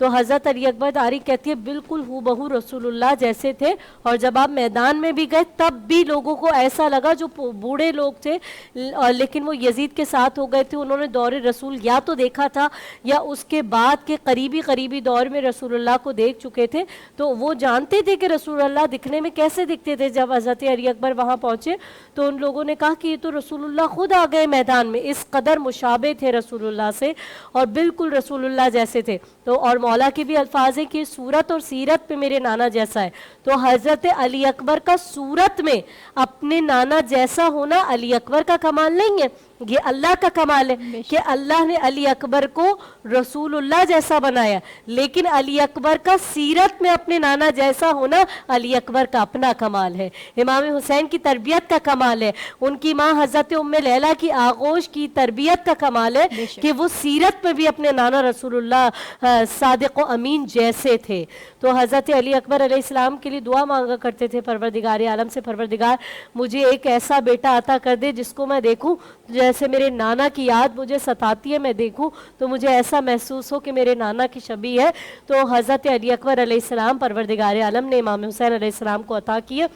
تو حضرت علی اکبر تاریخ کہتی ہے بالکل ہو بہو رسول اللہ جیسے تھے، اور جب آپ میدان میں بھی گئے تب بھی لوگوں کو ایسا لگا جو بوڑھے لوگ تھے لیکن وہ یزید کے ساتھ ہو گئے تھے، انہوں نے دور رسول یا تو دیکھا تھا یا اس کے بعد کے قریبی دور میں رسول اللہ کو دیکھ چکے تھے، تو وہ جانتے تھے کہ رسول اللہ دکھنے میں کیسے دکھتے تھے۔ جب حضرت علی اکبر وہاں پہنچے تو ان لوگوں نے کہا کہ یہ تو رسول اللہ خود آ گئے میدان میں، اس قدر مشابہ تھے رسول اللہ سے اور بالکل رسول اللہ جیسے تھے۔ تو اور مولا کے بھی الفاظ ہیں کہ صورت اور سیرت پہ میرے نانا جیسا ہے، تو حضرت علی اکبر کا صورت میں اپنے نانا جیسا ہونا علی اکبر کا کمال نہیں ہے، یہ اللہ کا کمال ہے کہ اللہ نے علی اکبر کو رسول اللہ جیسا بنایا، لیکن علی اکبر کا سیرت میں اپنے نانا جیسا ہونا علی اکبر کا اپنا کمال ہے۔ امام حسین کی تربیت کا کمال ہے، ان کی ماں حضرت ام لیلہ کی آغوش کی تربیت کا کمال ہے کہ وہ سیرت میں بھی اپنے نانا رسول اللہ صادق و امین جیسے تھے۔ تو حضرت علی اکبر علیہ السلام کے لیے دعا مانگا کرتے تھے پروردگار عالم سے، پروردگار مجھے ایک ایسا بیٹا عطا کر دے جس کو میں دیکھوں جیسے میرے نانا کی یاد مجھے ستاتی ہے، میں دیکھوں تو مجھے ایسا محسوس ہو کہ میرے نانا کی شبیہ ہے۔ تو حضرت علی اکبر علیہ السلام پروردگار عالم نے امام حسین علیہ السلام کو عطا کیا،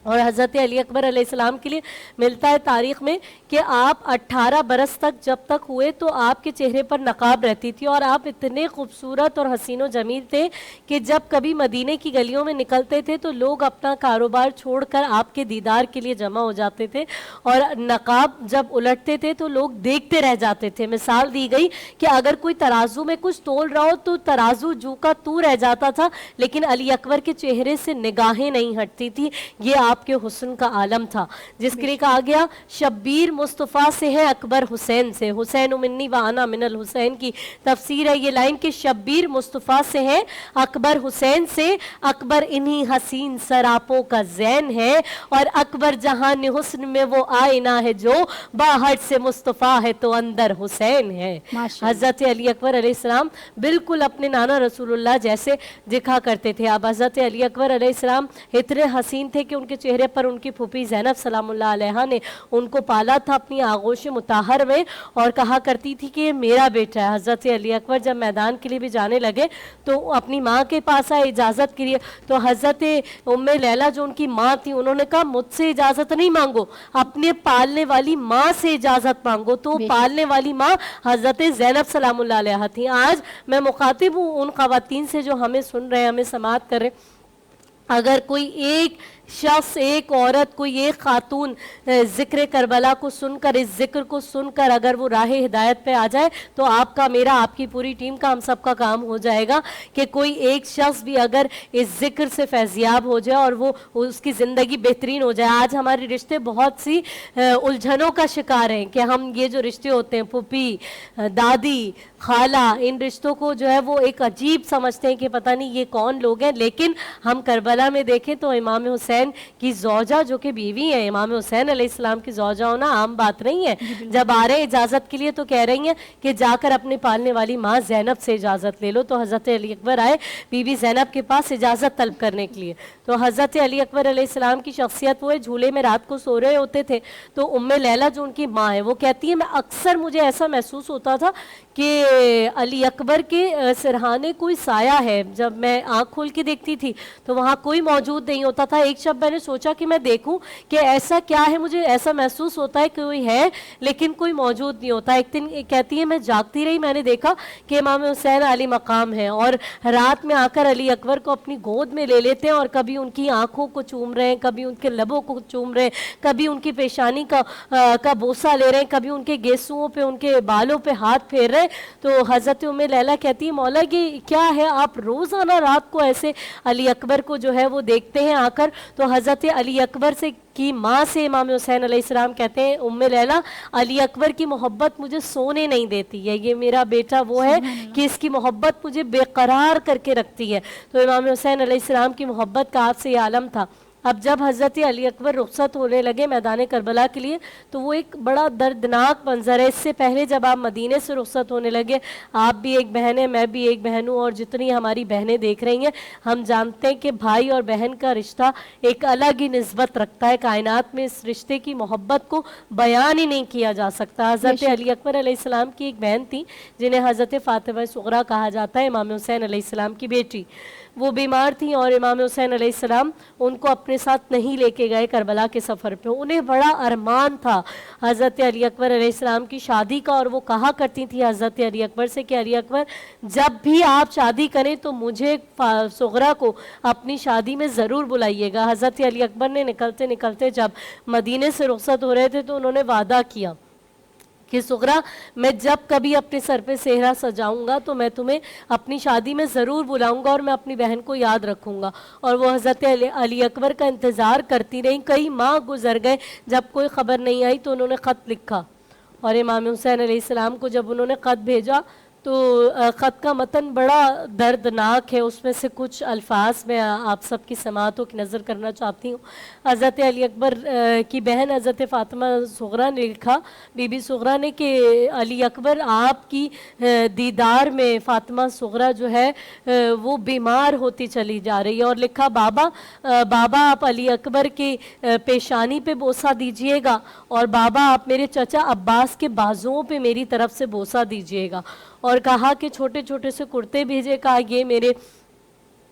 اور حضرت علی اکبر علیہ السلام کے لیے ملتا ہے تاریخ میں کہ آپ 18 برس تک جب تک ہوئے تو آپ کے چہرے پر نقاب رہتی تھی، اور آپ اتنے خوبصورت اور حسین و جمیل تھے کہ جب کبھی مدینے کی گلیوں میں نکلتے تھے تو لوگ اپنا کاروبار چھوڑ کر آپ کے دیدار کے لیے جمع ہو جاتے تھے، اور نقاب جب الٹتے تھے تو لوگ دیکھتے رہ جاتے تھے۔ مثال دی گئی کہ اگر کوئی ترازو میں کچھ تول رہا ہو تو ترازو جو کا تو رہ جاتا تھا، لیکن علی اکبر کے چہرے سے نگاہیں نہیں ہٹتی تھی، یہ آپ کے حسن کا عالم تھا، جس کے لیے کہا گیا شبیر مصطفیٰ سے ہے اکبر حسین سے، حسین منی و انا من الحسین کی تفسیر ہے یہ لائن کہ شبیر مصطفیٰ سے ہے اکبر حسین سے، اکبر انہی حسین سراپوں کا زین ہے، اور اکبر جہان حسن میں وہ آئینہ ہے جو باہر سے مصطفیٰ ہے تو اندر حسین ہے۔ حضرت علی اکبر علیہ السلام بالکل اپنے نانا رسول اللہ جیسے دکھا کرتے تھے۔ اب حضرت علی اکبر علیہ السلام اتنے حسین تھے کہ ان کے چہرے پر ان کی پھوپھی زینب سلام اللہ علیہا نے ان کو پالا تھا اپنی آغوش مطہر میں، اور کہا کرتی تھی کہ یہ میرا بیٹا ہے۔ حضرت علی اکبر جب میدان کے لیے بھی جانے لگے تو اپنی ماں کے پاس آئے اجازت کے لیے، تو حضرت ام لیلہ جو ان کی ماں تھی انہوں نے کہا مجھ سے اجازت نہیں مانگو، اپنے پالنے والی ماں سے اجازت مانگو۔ تو پالنے والی ماں حضرت زینب سلام اللہ علیہا تھی۔ آج میں مخاطب ہوں ان خواتین سے جو ہمیں سن رہے ہیں، ہمیں سماعت کر رہے ہیں، اگر کوئی ایک شخص، ایک عورت، کوئی ایک خاتون ذکر کربلا کو سن کر، اس ذکر کو سن کر اگر وہ راہ ہدایت پہ آ جائے تو آپ کا، میرا، آپ کی پوری ٹیم کا، ہم سب کا کام ہو جائے گا کہ کوئی ایک شخص بھی اگر اس ذکر سے فیضیاب ہو جائے اور وہ اس کی زندگی بہترین ہو جائے۔ آج ہمارے رشتے بہت سی الجھنوں کا شکار ہیں کہ ہم یہ جو رشتے ہوتے ہیں پھوپھی، دادی، خالہ، ان رشتوں کو جو ہے وہ ایک عجیب سمجھتے ہیں کہ پتہ نہیں یہ کون لوگ ہیں، لیکن ہم کربلا میں دیکھیں تو امام حسین کی زوجہ جو کہ بیوی ہے، امام حسین علیہ السلام کی زوجہ ہونا عام بات نہیں ہے۔ جب آ رہے ہیں اجازت کے لیے تو کہہ رہی ہیں کہ جا کر اپنے پالنے والی ماں زینب سے اجازت لے لو، تو حضرت علی اکبر آئے بی بی زینب کے پاس اجازت طلب کرنے کے لیے۔ تو حضرت علی اکبر علیہ السلام کی شخصیت وہ ہے، جھولے میں رات کو سو رہے ہوتے تھے تو ام لیلہ جو ان کی ماں ہے وہ کہتی ہے میں اکثر مجھے ایسا محسوس ہوتا تھا کہ علی اکبر کے سرہانے کوئی سایہ ہے، جب میں آنکھ کھول کے دیکھتی تھی تو وہاں کوئی موجود نہیں ہوتا تھا۔ ایک شب میں نے سوچا کہ میں دیکھوں کہ ایسا کیا ہے، مجھے ایسا محسوس ہوتا ہے کہ کوئی ہے لیکن کوئی موجود نہیں ہوتا۔ ایک دن کہتی ہے میں جاگتی رہی، میں نے دیکھا کہ امام حسین علی مقام ہے اور رات میں آ کر علی اکبر کو اپنی گود میں لے لیتے ہیں اور کبھی ان کی آنکھوں کو چوم رہے ہیں، کبھی ان کے لبوں کو چوم رہے ہیں، کبھی ان کی پیشانی کا بوسہ لے رہے ہیں، کبھی ان کے گیسوؤں پہ، ان کے بالوں پہ ہاتھ پھیر رہے ہیں۔ تو حضرت ام لیلہ کہتی ہے مولا یہ کیا ہے، آپ روزانہ رات کو ایسے علی اکبر کو جو ہے وہ دیکھتے ہیں آ کر؟ تو حضرت علی اکبر سے کی ماں سے امام حسین علیہ السلام کہتے ہیں ام لیلہ علی اکبر کی محبت مجھے سونے نہیں دیتی ہے، یہ میرا بیٹا وہ ہے کہ اس کی محبت مجھے بے قرار کر کے رکھتی ہے۔ تو امام حسین علیہ السلام کی محبت کا آپ سے یہ عالم تھا۔ اب جب حضرت علی اکبر رخصت ہونے لگے میدان کربلا کے لیے تو وہ ایک بڑا دردناک منظر ہے. اس سے پہلے جب آپ مدینے سے رخصت ہونے لگے, آپ بھی ایک بہن ہیں, میں بھی ایک بہن ہوں, اور جتنی ہماری بہنیں دیکھ رہی ہیں ہم جانتے ہیں کہ بھائی اور بہن کا رشتہ ایک الگ ہی نسبت رکھتا ہے. کائنات میں اس رشتے کی محبت کو بیان ہی نہیں کیا جا سکتا. حضرت علی اکبر علیہ السلام کی ایک بہن تھی جنہیں حضرت فاطمہ صغریٰ کہا جاتا ہے, امام حسین علیہ السلام کی بیٹی. وہ بیمار تھیں اور امام حسین علیہ السلام ان کو اپنے ساتھ نہیں لے کے گئے کربلا کے سفر پہ. انہیں بڑا ارمان تھا حضرت علی اکبر علیہ السلام کی شادی کا, اور وہ کہا کرتی تھی حضرت علی اکبر سے کہ علی اکبر جب بھی آپ شادی کریں تو مجھے صغریٰ کو اپنی شادی میں ضرور بلائیے گا. حضرت علی اکبر نے نکلتے نکلتے جب مدینے سے رخصت ہو رہے تھے تو انہوں نے وعدہ کیا کہ صغریٰ میں جب کبھی اپنے سر پہ صحرا سجاؤں گا تو میں تمہیں اپنی شادی میں ضرور بلاؤں گا اور میں اپنی بہن کو یاد رکھوں گا. اور وہ حضرت علی اکبر کا انتظار کرتی رہیں. کئی ماہ گزر گئے, جب کوئی خبر نہیں آئی تو انہوں نے خط لکھا, اور امام حسین علیہ السلام کو جب انہوں نے خط بھیجا تو خط کا متن بڑا دردناک ہے. اس میں سے کچھ الفاظ میں آپ سب کی سماعتوں کی نظر کرنا چاہتی ہوں. حضرت علی اکبر کی بہن حضرت فاطمہ صغریٰ نے لکھا, بی بی صغریٰ نے, کہ علی اکبر آپ کی دیدار میں فاطمہ صغریٰ جو ہے وہ بیمار ہوتی چلی جا رہی ہے. اور لکھا بابا آپ علی اکبر کی پیشانی پہ بوسہ دیجئے گا, اور بابا آپ میرے چچا عباس کے بازوؤں پہ میری طرف سے بوسہ دیجئے گا. اور کہا کہ چھوٹے چھوٹے سے کرتے بھیجے, کہا یہ میرے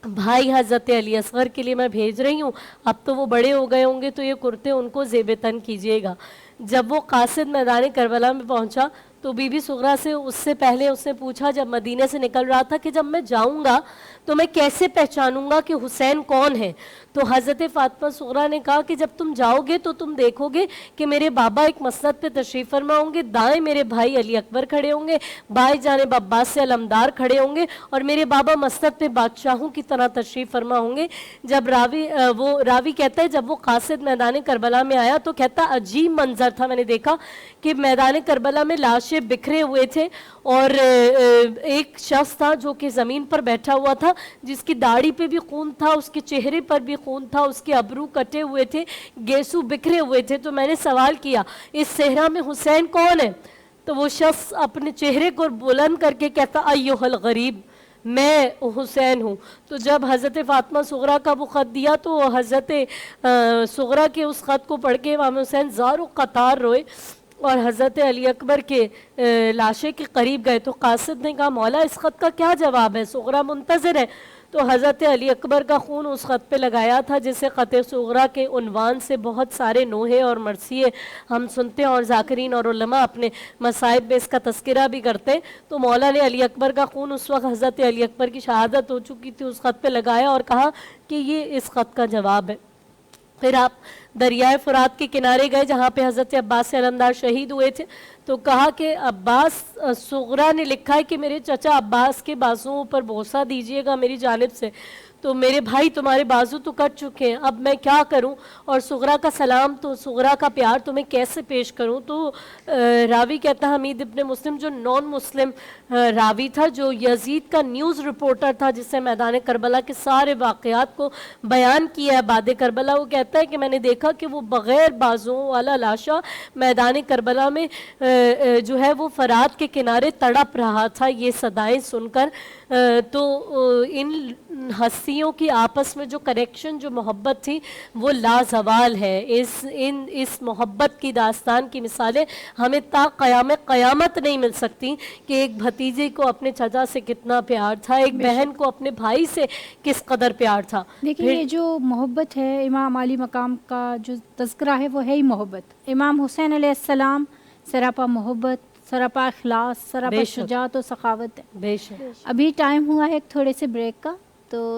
بھائی حضرت علی اصغر کے لیے میں بھیج رہی ہوں, اب تو وہ بڑے ہو گئے ہوں گے تو یہ کرتے ان کو زیب تن کیجیے گا. جب وہ قاصد میدان کربلا میں پہنچا تو بی بی صغریٰ سے اس سے پہلے اس نے پوچھا جب مدینے سے نکل رہا تھا کہ جب میں جاؤں گا تو میں کیسے پہچانوں گا کہ حسین کون ہے. تو حضرت فاطمہ صغریٰ نے کہا کہ جب تم جاؤ گے تو تم دیکھو گے کہ میرے بابا ایک مسند پہ تشریف فرما ہوں گے, دائیں میرے بھائی علی اکبر کھڑے ہوں گے, بائیں جانب عباس سے علمدار کھڑے ہوں گے, اور میرے بابا مسند پہ بادشاہوں کی طرح تشریف فرما ہوں گے. جب راوی کہتا ہے جب وہ قاصد میدان کربلا میں آیا تو کہتا عجیب منظر تھا, میں نے دیکھا کہ میدان کربلا میں لاشیں بکھرے ہوئے تھے, اور ایک شخص تھا جو کہ زمین پر بیٹھا ہوا تھا جس کی داڑھی پہ بھی خون تھا, اس کے چہرے پر بھی خون تھا, اس کے ابرو کٹے ہوئے تھے, گیسو بکھرے ہوئے تھے. تو میں نے سوال کیا اس صحرا میں حسین کون ہے؟ تو وہ شخص اپنے چہرے کو بلند کر کے کہتا ایھا الغریب, میں حسین ہوں. تو جب حضرت فاطمہ صغریٰ کا وہ خط دیا تو حضرت صغریٰ کے اس خط کو پڑھ کے امام حسین زار و قطار روئے اور حضرت علی اکبر کے لاشے کے قریب گئے. تو قاصد نے کہا مولا اس خط کا کیا جواب ہے, صغریٰ منتظر ہے. تو حضرت علی اکبر کا خون اس خط پہ لگایا تھا جسے خط صغریٰ کے عنوان سے بہت سارے نوحے اور مرثیے ہم سنتے ہیں, اور ذاکرین اور علماء اپنے مصائب میں اس کا تذکرہ بھی کرتے ہیں. تو مولا نے علی اکبر کا خون اس وقت حضرت علی اکبر کی شہادت ہو چکی تھی اس خط پہ لگایا اور کہا کہ یہ اس خط کا جواب ہے. پھر آپ دریائے فرات کے کنارے گئے جہاں پہ حضرت عباس علمدار شہید ہوئے تھے, تو کہا کہ عباس صغریٰ نے لکھا ہے کہ میرے چچا عباس کے بازوؤں پر بوسہ دیجئے گا میری جانب سے. تو میرے بھائی تمہارے بازو تو کٹ چکے ہیں, اب میں کیا کروں, اور صغریٰ کا سلام تو صغریٰ کا پیار تمہیں کیسے پیش کروں. تو راوی کہتا حمید ابن مسلم جو نان مسلم راوی تھا, جو یزید کا نیوز رپورٹر تھا جس سے میدان کربلا کے سارے واقعات کو بیان کیا ہے بعد کربلا, وہ کہتا ہے کہ میں نے دیکھا کہ وہ بغیر بازوؤں والا لاشا میدان کربلا میں جو ہے وہ فرات کے کنارے تڑپ رہا تھا. یہ صدائیں سن کر تو ان ہستیوں کی آپس میں جو کنیکشن جو محبت تھی وہ لازوال ہے. اس محبت کی داستان کی مثالیں ہمیں تا قیامت نہیں مل سکتی کہ ایک بھتیجے کو اپنے چچا سے کتنا پیار تھا, ایک بہن کو اپنے بھائی سے کس قدر پیار تھا. دیکھیں یہ جو محبت ہے امام علی مقام کا جو تذکرہ ہے وہ ہے ہی محبت. امام حسین علیہ السلام سراپا محبت, سراپا اخلاص, سراپا شجاعت و سخاوت ہے. بے شک. ابھی ٹائم ہوا ہے ایک تھوڑے سے بریک کا, تو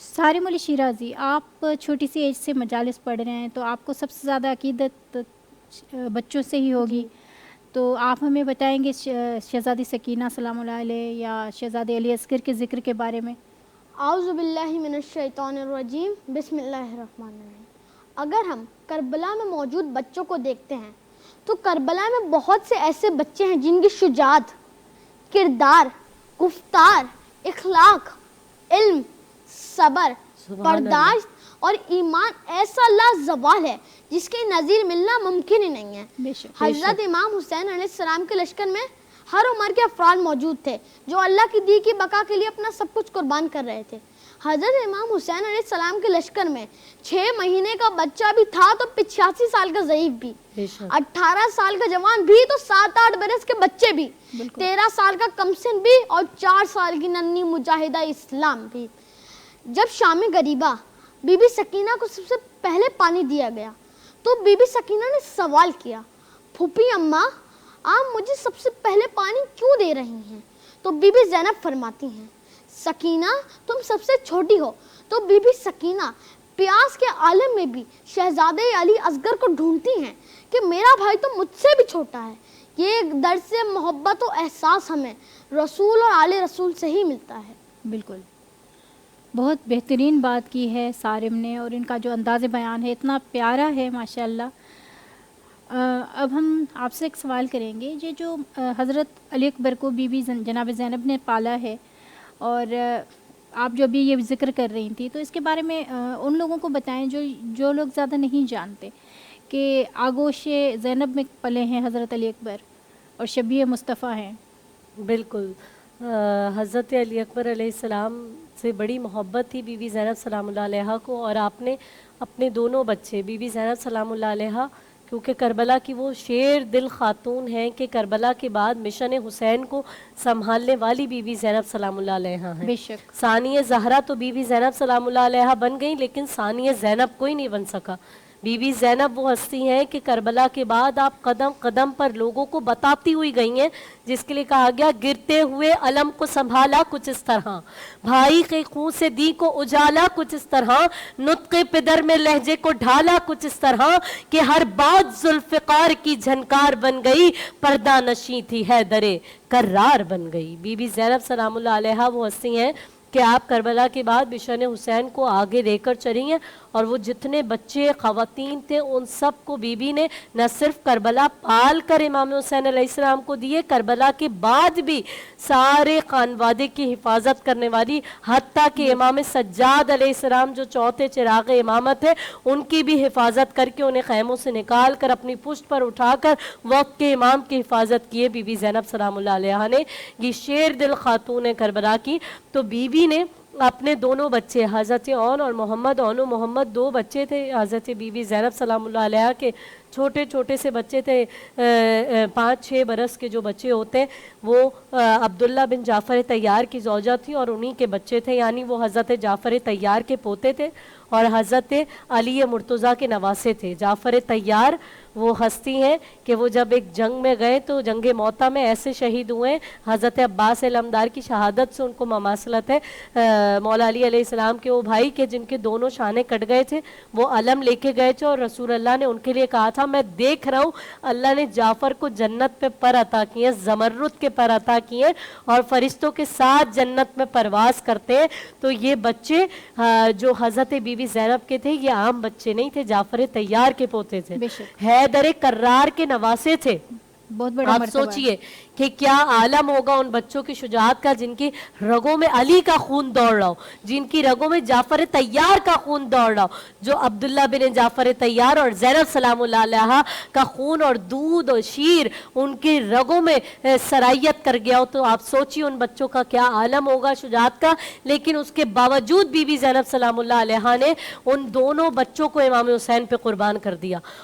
سارم علی شیرازی، آپ چھوٹی سی ایج سے مجالس پڑھ رہے ہیں، تو آپ کو سب سے زیادہ عقیدت بچوں سے ہی ہوگی، تو آپ ہمیں بتائیں گے شہزادی سکینہ سلام اللہ علیہ یا شہزادے علی اصغر کے ذکر کے بارے میں؟ اعوذ باللہ من الشیطان الرجیم، بسم اللہ الرحمن الرحیم۔ اگر ہم کربلا میں موجود بچوں کو دیکھتے ہیں تو کربلا میں بہت سے ایسے بچے ہیں جن کی شجاعت، کردار، گفتار، اخلاق، علم، صبر، برداشت اور ایمان ایسا لازوال ہے جس کے نظیر ملنا ممکن ہی نہیں ہے۔ بے شک۔ حضرت امام حسین علیہ السلام کے لشکر میں ہر عمر کے افراد موجود تھے جو اللہ کی دی کی بقا کے لیے اپنا سب کچھ قربان کر رہے تھے۔ حضرت امام حسین علیہ السلام کے لشکر میں 6 مہینے کا بچہ بھی تھا تو 85 سال کا ضعیف بھی، 18 سال کا جوان بھی تو 7-8 برس کے بچے بھی، 13 سال کا کمسن بھی اور 4 سال کی ننھی مجاہدہ اسلام بھی۔ جب شام غریبہ بی بی سکینہ کو سب سے پہلے پانی دیا گیا تو بی بی سکینہ نے سوال کیا، پھوپھی اماں آپ مجھے سب سے پہلے پانی کیوں دے رہی ہیں؟ تو بی بی زینب فرماتی ہیں، سکینہ تم سب سے چھوٹی ہو۔ تو بی بی سکینہ پیاس کے عالم میں بھی شہزادے علی اصغر کو ڈھونڈتی ہیں کہ میرا بھائی تو مجھ سے بھی چھوٹا ہے۔ یہ درس محبت و احساس ہمیں رسول اور آل رسول سے ہی ملتا ہے۔ بالکل، بہت بہترین بات کی ہے سارم نے، اور ان کا جو انداز بیان ہے اتنا پیارا ہے ماشاءاللہ۔ اب ہم آپ سے ایک سوال کریں گے، یہ جو حضرت علی اکبر کو بی بی جناب زینب نے پالا ہے، اور آپ جو بھی یہ ذکر کر رہی تھیں، تو اس کے بارے میں ان لوگوں کو بتائیں جو لوگ زیادہ نہیں جانتے کہ آغوش زینب میں پلے ہیں حضرت علی اکبر اور شبیہ مصطفیٰ ہیں۔ بالکل، حضرت علی اکبر علیہ السلام سے بڑی محبت تھی بی بی زینب سلام اللہ علیہ کو، اور آپ نے اپنے دونوں بچے بی بی زینب سلام اللہ علیہ، کیونکہ کربلا کی وہ شیر دل خاتون ہیں کہ کربلا کے بعد مشن حسین کو سنبھالنے والی بی بی زینب سلام اللہ علیہ ہیں۔ بے شک۔ ثانیہ زہرا تو بی بی زینب سلام اللہ علیہ بن گئیں، لیکن ثانیہ زینب کوئی نہیں بن سکا۔ بی بی زینب وہ ہستی ہیں کہ کربلا کے بعد آپ قدم قدم پر لوگوں کو بتاتی ہوئی گئی ہیں، جس کے لیے کہا گیا گرتے ہوئے علم کو سنبھالا کچھ اس طرح، بھائی کے خون سے دی کو اجالا کچھ اس طرح، نطق پدر میں لہجے کو ڈھالا کچھ اس طرح کہ ہر بات ذوالفقار کی جھنکار بن گئی، پردہ نشیں تھی حیدر کرار بن گئی۔ بی بی زینب سلام اللہ علیہ وہ ہستی ہیں کہ آپ کربلا کے بعد مشن حسین کو آگے لے کر چلی ہیں، اور وہ جتنے بچے خواتین تھے ان سب کو بی بی نے نہ صرف کربلا پال کر امام حسین علیہ السلام کو دیے، کربلا کے بعد بھی سارے خانوادے کی حفاظت کرنے والی، حتیٰ کہ امام سجاد علیہ السلام جو چوتھے چراغ امامت ہے ان کی بھی حفاظت کر کے انہیں خیموں سے نکال کر اپنی پشت پر اٹھا کر وقت کے امام کی حفاظت کیے بی بی زینب سلام اللہ علیہ نے۔ یہ شیر دل خاتون ہے کربلا کی۔ تو بی بی نے اپنے دونوں بچے حضرت اون اور محمد، اون و محمد 2 بچے تھے حضرت بی بی زینب سلام اللہ علیہ کے، چھوٹے چھوٹے سے بچے تھے، 5-6 برس کے جو بچے ہوتے ہیں وہ عبداللہ بن جعفر طیار کی زوجہ تھی اور انہی کے بچے تھے، یعنی وہ حضرت جعفر طیار کے پوتے تھے اور حضرت علی مرتضیٰ کے نواسے تھے۔ جعفر طیار وہ ہستی ہیں کہ وہ جب ایک جنگ میں گئے تو جنگ موتا میں ایسے شہید ہوئے، حضرت عباس علمدار کی شہادت سے ان کو مماثلت ہے، مولا علی علیہ السلام کے وہ بھائی کے جن کے دونوں شانے کٹ گئے تھے، وہ علم لے کے گئے تھے اور رسول اللہ نے ان کے لیے کہا تھا میں دیکھ رہا ہوں اللہ نے جعفر کو جنت پہ پر عطا کیے، زمرد کے پر عطا کیے اور فرشتوں کے ساتھ جنت میں پرواز کرتے ہیں۔ تو یہ بچے جو حضرت بی بی زینب کے تھے یہ عام بچے نہیں تھے، جعفر طیار کے پوتے تھے، حیدر کرار کے نواسے تھے۔ بہت بڑا آپ مرتبہ سوچئے کہ کیا عالم ہوگا ان بچوں کی شجاعت کا جن کی رگوں میں علی کا خون دوڑ رہا ہو، جن کی رگوں میں جعفر طیار کا خون دوڑ رہا ہو، جو عبداللہ بن جعفر طیار اور زینب سلام اللہ علیہ کا خون اور دودھ اور شیر ان کی رگوں میں سرائیت کر گیا ہو۔ تو آپ سوچئے ان بچوں کا کیا عالم ہوگا شجاعت کا۔ لیکن اس کے باوجود بی بی زینب سلام اللہ علیہ نے ان دونوں بچوں کو امام حسین پہ قربان کر دیا،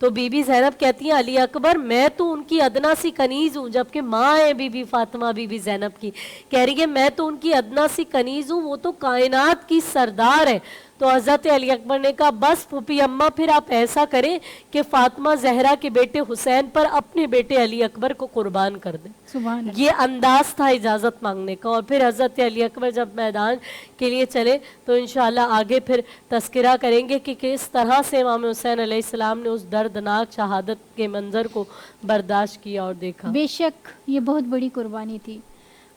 تو بی بی زینب کہتی ہیں علی اکبر میں تو ان کی ادنا سی کنیز ہوں، جبکہ ماں ہے بی بی فاطمہ بی بی زینب کی، کہہ رہی ہے میں تو ان کی ادنا سی کنیز ہوں، وہ تو کائنات کی سردار ہے۔ تو حضرت علی اکبر نے کہا بس پھوپھی اماں پھر آپ ایسا کریں کہ فاطمہ زہرا کے بیٹے حسین پر اپنے بیٹے علی اکبر کو قربان کر دیں۔ سبحان اللہ۔ یہ انداز تھا اجازت مانگنے کا۔ اور پھر حضرت علی اکبر جب میدان کے لیے چلے تو انشاءاللہ آگے پھر تذکرہ کریں گے کہ کس طرح سے امام حسین علیہ السلام نے اس دردناک شہادت کے منظر کو برداشت کیا اور دیکھا۔ بے شک یہ بہت بڑی قربانی تھی۔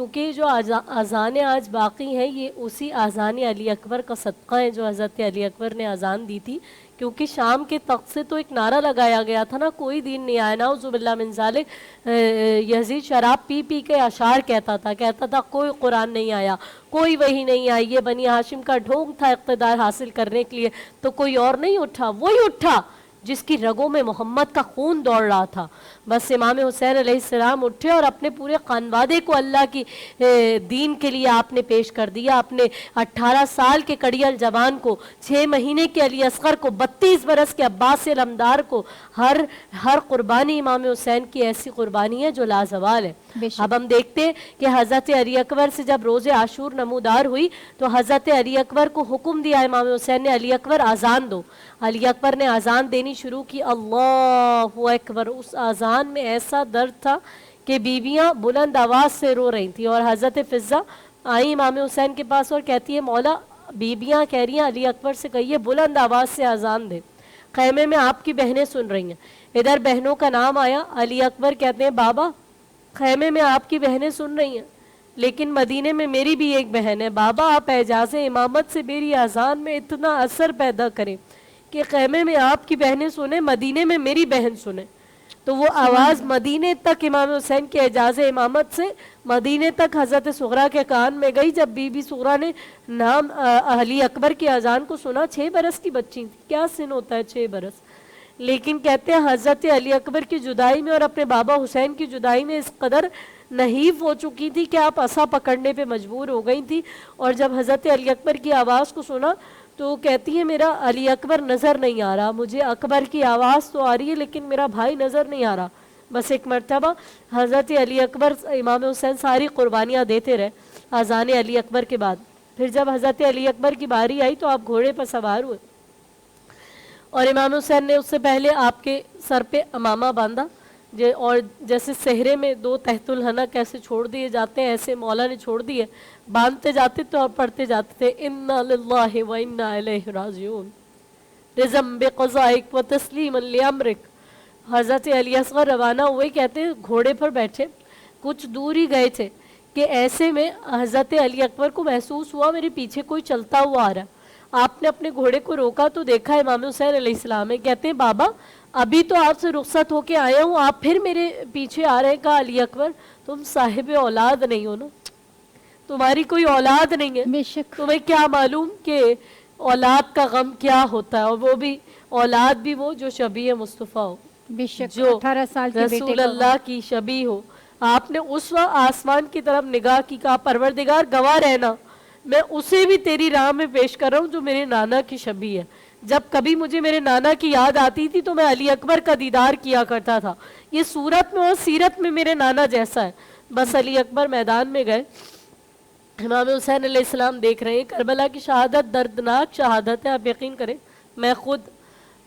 کیونکہ جو اذان آج باقی ہیں یہ اسی اذان علی اکبر کا صدقہ ہے جو حضرت علی اکبر نے اذان دی تھی. کیونکہ شام کے تخت سے تو ایک نعرہ لگایا گیا تھا نا, کوئی دین نہیں آیا, نعوذ باللہ من ذالک. یزید شراب پی پی کے اشعار کہتا تھا کوئی قرآن نہیں آیا, کوئی وحی نہیں آئی, یہ بنی ہاشم کا ڈھونگ تھا اقتدار حاصل کرنے کے لیے, تو کوئی اور نہیں اٹھا, وہی اٹھا جس کی رگوں میں محمد کا خون دوڑ رہا تھا. بس امام حسین علیہ السلام اٹھے اور اپنے پورے خانوادے کو اللہ کی دین کے لیے آپ نے پیش کر دیا. اپنے 18 سال کے کڑیل جوان کو, 6 مہینے کے علی اصغر کو, 32 برس کے عباس علمدار کو, ہر قربانی امام حسین کی ایسی قربانی ہے جو لازوال ہے. اب ہم دیکھتے ہیں کہ حضرت علی اکبر سے جب روز عاشور نمودار ہوئی تو حضرت علی اکبر کو حکم دیا امام حسین نے, علی اکبر آزان دو. علی اکبر نے آزان دینی شروع کی, اللہ اکبر. اس آزان میں ایسا درد تھا کہ بیویاں بلند آواز سے رو رہی تھیں. اور حضرت فضہ آئی امام حسین کے پاس اور کہتی ہے, مولا بیویاں کہہ رہی ہیں علی اکبر سے کہیے بلند آواز سے آزان دے, خیمے میں آپ کی بہنیں سن رہی ہیں. ادھر بہنوں کا نام آیا. علی اکبر کہتے ہیں بابا خیمے میں آپ کی بہنیں سن رہی ہیں لیکن مدینے میں میری بھی ایک بہن ہے. بابا آپ اعجاز امامت سے میری آزان میں اتنا اثر پیدا کریں کہ خیمے میں آپ کی بہنیں سنیں, مدینے میں میری بہن سنیں. تو وہ آواز مدینے تک امام حسین کے اعجاز امامت سے مدینے تک حضرت صغرا کے کان میں گئی. جب بی بی صغرا نے نام علی اکبر کی اذان کو سنا, 6 برس کی بچی تھی, کیا سن ہوتا ہے 6 برس, لیکن کہتے ہیں حضرت علی اکبر کی جدائی میں اور اپنے بابا حسین کی جدائی میں اس قدر نحیف ہو چکی تھی کہ آپ عصا پکڑنے پہ مجبور ہو گئی تھی. اور جب حضرت علی اکبر کی آواز کو سنا تو کہتی ہے میرا علی اکبر نظر نہیں آ رہا, مجھے اکبر کی آواز تو آ رہی ہے لیکن میرا بھائی نظر نہیں آ رہا. بس ایک مرتبہ حضرت علی اکبر امام حسین ساری قربانیاں دیتے رہے اذان علی اکبر کے بعد. پھر جب حضرت علی اکبر کی باری آئی تو آپ گھوڑے پر سوار ہوئے اور امام حسین نے اس سے پہلے آپ کے سر پہ امامہ باندھا. اور جیسے صحرے میں 2 تحت الحنک ایسے چھوڑ دیے جاتے ہیں, ایسے مولا نے چھوڑ دیے, باندھتے جاتے تو آپ پڑھتے جاتے تھے انا للہ و انا الیہ راجعون رضم بقضائک و تسلیما لامرک. حضرت علی اصغر روانہ ہوئے, کہتے ہیں گھوڑے پر بیٹھے کچھ دور ہی گئے تھے کہ ایسے میں حضرت علی اکبر کو محسوس ہوا میرے پیچھے کوئی چلتا ہوا آ رہا. آپ نے اپنے گھوڑے کو روکا تو دیکھا امام حسین علیہ السلام ہے. کہتے ہیں بابا ابھی تو آپ سے رخصت ہو کے آیا ہوں, آپ پھر میرے پیچھے آ رہے. کہا علی اکبر تم صاحب اولاد نہیں ہو نا, تمہاری کوئی اولاد نہیں ہے, بے شک تمہیں کیا معلوم کہ اولاد کا غم کیا ہوتا ہے, اور وہ بھی اولاد بھی وہ جو شبیہ مصطفیٰ ہو, بے شک جو 18 سال کے بیٹے رسول اللہ کی شبیہ ہو. آپ نے اس وقت آسمان کی طرف نگاہ کی, کہا پروردگار گواہ رہنا میں اسے بھی تیری راہ میں پیش کر رہا ہوں جو میرے نانا کی شبیہ ہے. جب کبھی مجھے میرے نانا کی یاد آتی تھی تو میں علی اکبر کا دیدار کیا کرتا تھا, یہ صورت میں اور سیرت میں میرے نانا جیسا ہے. بس علی اکبر میدان میں گئے, امام حسین علیہ السلام دیکھ رہے ہیں. کربلا کی شہادت دردناک شہادت ہے, آپ یقین کریں میں خود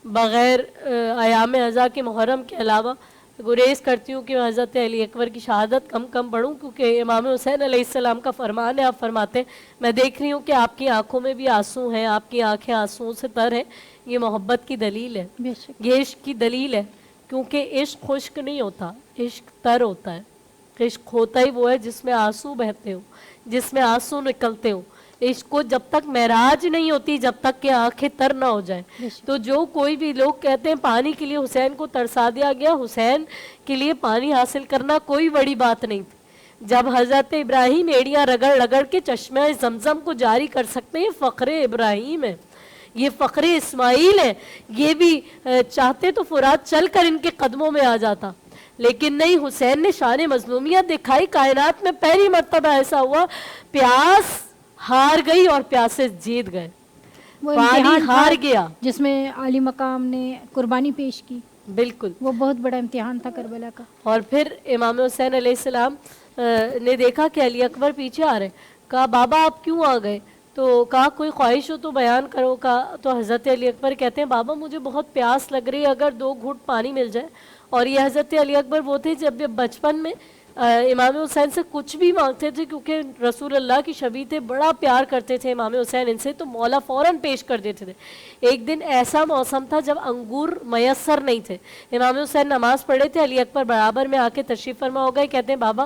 بغیر ایام ازا کے محرم کے علاوہ گریز کرتی ہوں کہ میں حضرت علی اکبر کی شہادت کم پڑھوں, کیونکہ امام حسین علیہ السلام کا فرمان ہے. آپ فرماتے ہیں میں دیکھ رہی ہوں کہ آپ کی آنکھوں میں بھی آنسو ہیں, آپ کی آنکھیں آنسوؤں سے تر ہیں. یہ محبت کی دلیل ہے, بے شک یہ عشق کی دلیل ہے, کیونکہ عشق خشک نہیں ہوتا, عشق تر ہوتا ہے. عشق ہوتا ہی وہ ہے جس میں آنسو بہتے ہوں, جس میں آنسو نکلتے ہوں. عشق کو جب تک معراج نہیں ہوتی جب تک کہ آنکھیں تر نہ ہو جائیں. تو جو کوئی بھی لوگ کہتے ہیں پانی کے لیے حسین کو ترسا دیا گیا, حسین کے لیے پانی حاصل کرنا کوئی بڑی بات نہیں تھی. جب حضرت ابراہیم ایڑیاں رگڑ کے چشمہ زمزم کو جاری کر سکتے ہیں, فخر ابراہیم ہے, یہ فخر اسماعیل ہے. یہ بھی چاہتے تو فرات چل کر ان کے قدموں میں آ جاتا, لیکن نہیں, حسین نے شان مظلومیت دکھائی. کائنات میں پہلی مرتبہ ایسا ہوا پیاس ہار گئی اور پیاسے جیت گئے, وہ پانی امتحان ہار تھا گیا. جس میں عالی مقام نے قربانی پیش کی, بالکل, وہ بہت بڑا امتحان تھا کربلا کا. اور پھر امام حسین علیہ السلام نے دیکھا کہ علی اکبر پیچھے آ رہے. کہا بابا آپ کیوں آ گئے؟ تو کہا کوئی خواہش ہو تو بیان کرو. کہا تو حضرت علی اکبر کہتے ہیں بابا مجھے بہت پیاس لگ رہی ہے, اگر 2 گھوٹ پانی مل جائے. اور یہ حضرت علی اکبر وہ تھے جب بچپن میں امام حسین سے کچھ بھی مانگتے تھے, کیونکہ رسول اللہ کی شبیہ تھے, بڑا پیار کرتے تھے امام حسین ان سے, تو مولا فوراً پیش کر دیتے تھے. ایک دن ایسا موسم تھا جب انگور میسر نہیں تھے, امام حسین نماز پڑھے تھے, علی اکبر برابر میں آ کے تشریف فرما ہو گئے. کہتے ہیں بابا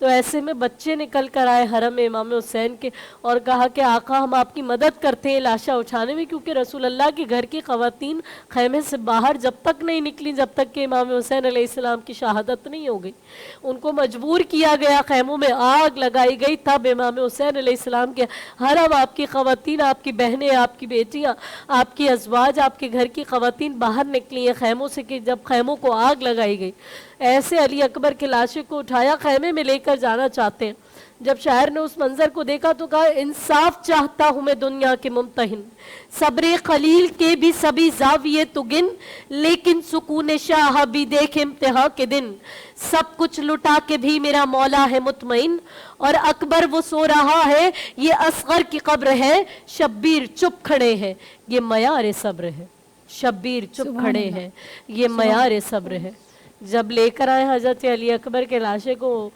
تو ایسے میں بچے نکل کر آئے حرم امام حسین کے اور کہا کہ آقا ہم آپ کی مدد کرتے ہیں لاشا اٹھانے میں، کیونکہ رسول اللہ کے گھر کی خواتین خیمے سے باہر جب تک نہیں نکلی جب تک کہ امام حسین علیہ السلام کی شہادت نہیں ہو گئی. ان کو مجبور کیا گیا، خیموں میں آگ لگائی گئی، تب امام حسین علیہ السلام کے حرم، آپ کی خواتین، آپ کی بہنیں، آپ کی بیٹیاں، آپ کی ازواج، آپ کے گھر کی خواتین باہر نکلی ہیں خیموں سے کہ جب خیموں کو آگ لگائی گئی. ایسے علی اکبر کے لاشے کو اٹھایا، خیمے میں لے کر جانا چاہتے ہیں. جب شاعر نے اس منظر کو دیکھا تو کہا انصاف چاہتا ہوں میں دنیا کے ممتحن، صبر خلیل کے بھی سبھی زاویے تو گن، لیکن سکون شاہ بھی دیکھ امتحان کے دن. سب کچھ لٹا کے بھی میرا مولا ہے مطمئن، اور اکبر وہ سو رہا ہے یہ اصغر کی قبر ہے، شبیر چپ کھڑے ہیں یہ معیار صبر ہے. شبیر چپ کھڑے ہیں یہ معیار صبر ہے. جب لے کر آئے حضرت علی اکبر کے لاشے کو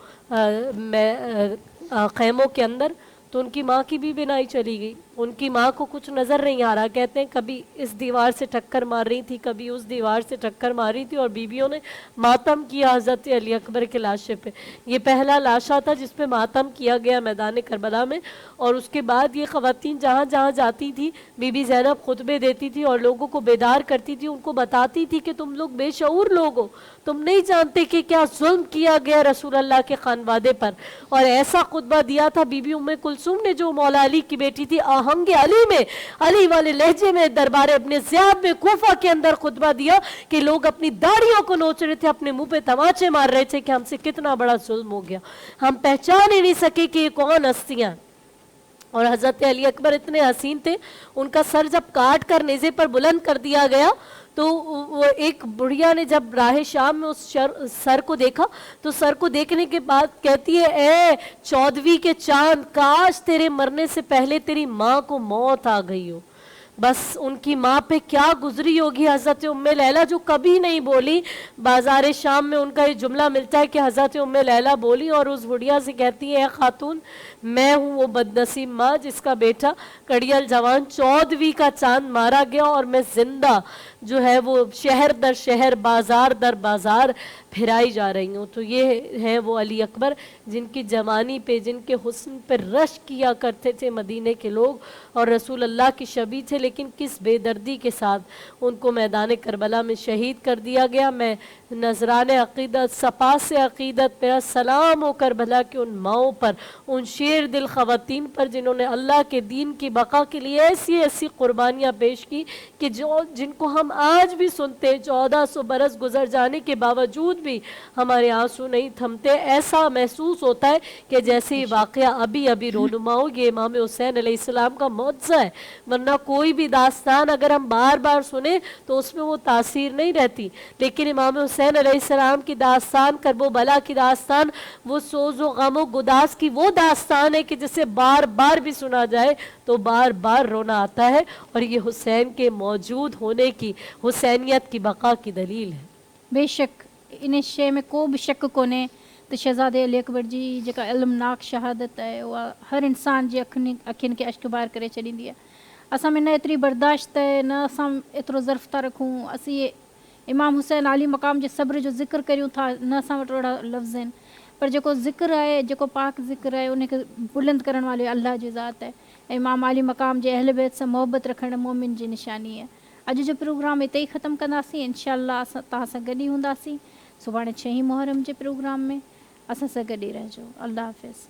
خیموں کے اندر تو ان کی ماں کی بھی بینائی چلی گئی. ان کی ماں کو کچھ نظر نہیں آ رہا. کہتے ہیں کبھی اس دیوار سے ٹکر مار رہی تھی، کبھی اس دیوار سے ٹکر مار رہی تھی، اور بیویوں نے ماتم کیا حضرت علی اکبر کے لاشے پہ. یہ پہلا لاشا تھا جس پہ ماتم کیا گیا میدان کربلا میں. اور اس کے بعد یہ خواتین جہاں جہاں جاتی تھی، بی بی زینب خطبے دیتی تھی اور لوگوں کو بیدار کرتی تھی، ان کو بتاتی تھی کہ تم لوگ بے شعور لوگ ہو، تم نہیں جانتے کہ کیا ظلم کیا گیا رسول اللہ کے خانوادے پر. اور ایسا خطبہ دیا تھا بی بی ام کلثوم نے جو مولا علی کی بیٹی تھی، آہنگ علی میں، علی والے لہجے میں دربار ابن زیاد میں کوفہ کے اندر خطبہ دیا کہ لوگ اپنی داڑھیوں کو نوچ رہے تھے، اپنے منہ پہ تماچے مار رہے تھے کہ ہم سے کتنا بڑا ظلم ہو گیا، ہم پہچان ہی نہیں سکے کہ یہ کون ہستیاں. اور حضرت علی اکبر اتنے حسین تھے، ان کا سر جب کاٹ کر نیزے پر بلند کر دیا گیا تو وہ ایک بڑھیا نے جب راہ شام میں اس سر کو دیکھا تو سر کو دیکھنے کے بعد کہتی ہے اے 14ویں کے چاند، کاش تیرے مرنے سے پہلے تیری ماں کو موت آ گئی ہو. بس ان کی ماں پہ کیا گزری ہوگی حضرت ام لیلہ جو کبھی نہیں بولی. بازار شام میں ان کا یہ جملہ ملتا ہے کہ حضرت ام لیلہ بولی اور اس بڑھیا سے کہتی ہے اے خاتون، میں ہوں وہ بدنصیب ماں جس کا بیٹا کڑیل جوان 14ویں کا چاند مارا گیا، اور میں زندہ جو ہے وہ شہر در شہر بازار در بازار پھرائی جا رہی ہوں. تو یہ ہیں وہ علی اکبر جن کی جوانی پہ، جن کے حسن پہ رشک کیا کرتے تھے مدینے کے لوگ، اور رسول اللہ کی شبیہ تھے، لیکن کس بے دردی کے ساتھ ان کو میدان کربلا میں شہید کر دیا گیا. میں نذران عقیدت، صفا سے عقیدت، میرا سلام ہو کربلا کے ان ماؤں پر، ان شیر دل خواتین پر جنہوں نے اللہ کے دین کی بقا کے لیے ایسی ایسی قربانیاں پیش کی کہ جن کو ہم آج بھی سنتے، 1400 برس گزر جانے کے باوجود بھی ہمارے آنسو نہیں تھمتے. ایسا محسوس ہوتا ہے کہ جیسے یہ واقعہ ابھی ابھی رونما ہو. یہ امام حسین علیہ السلام کا معجزہ ہے، ورنہ کوئی بھی داستان اگر ہم بار بار سنیں تو اس میں وہ تاثیر نہیں رہتی. لیکن امام حسین علیہ السلام کی داستان، کرب و بلا کی داستان، وہ سوز و غم و گداز کی وہ داستان ہے کہ جسے بار بار بھی سنا جائے تو بار بار رونا آتا ہے. اور یہ حسین کے موجود ہونے کی، حسینیت کی بقا کی دلیل ہے. بے شک ان شے میں کو بھی شک کونے تو شہزادے علی اکبر جی جکا علمناک شہادت ہے وہ ہر انسان جی اکھین کے اشک بار کرے چڑھیندی ہے. اساں میں نہ اتری برداشت ہے، نہ اساں اترو ظرف تا رکھوں. اسی امام حسین علی مقام جے صبر جو ذکر کریوں تھا، نہ اساں وٹ اوڑا لفظ ہیں، پر جکو ذکر ہے، جکو پاک ذکر ہے، انہیں کے بلند کرن والے اللہ جی ذات ہے. امام علی مقام جے اہل بیت سے محبت رکھن مومن جی نشانی ہے. اج جو پروگرام اتنے ہی ختم کنداسیں. انشاءاللہ اساں تہاں ساں گڈی ہونداسیں صبح 6 محرم جے پروگرام میں. اساں ساں گڈی رہجو. اللہ حافظ.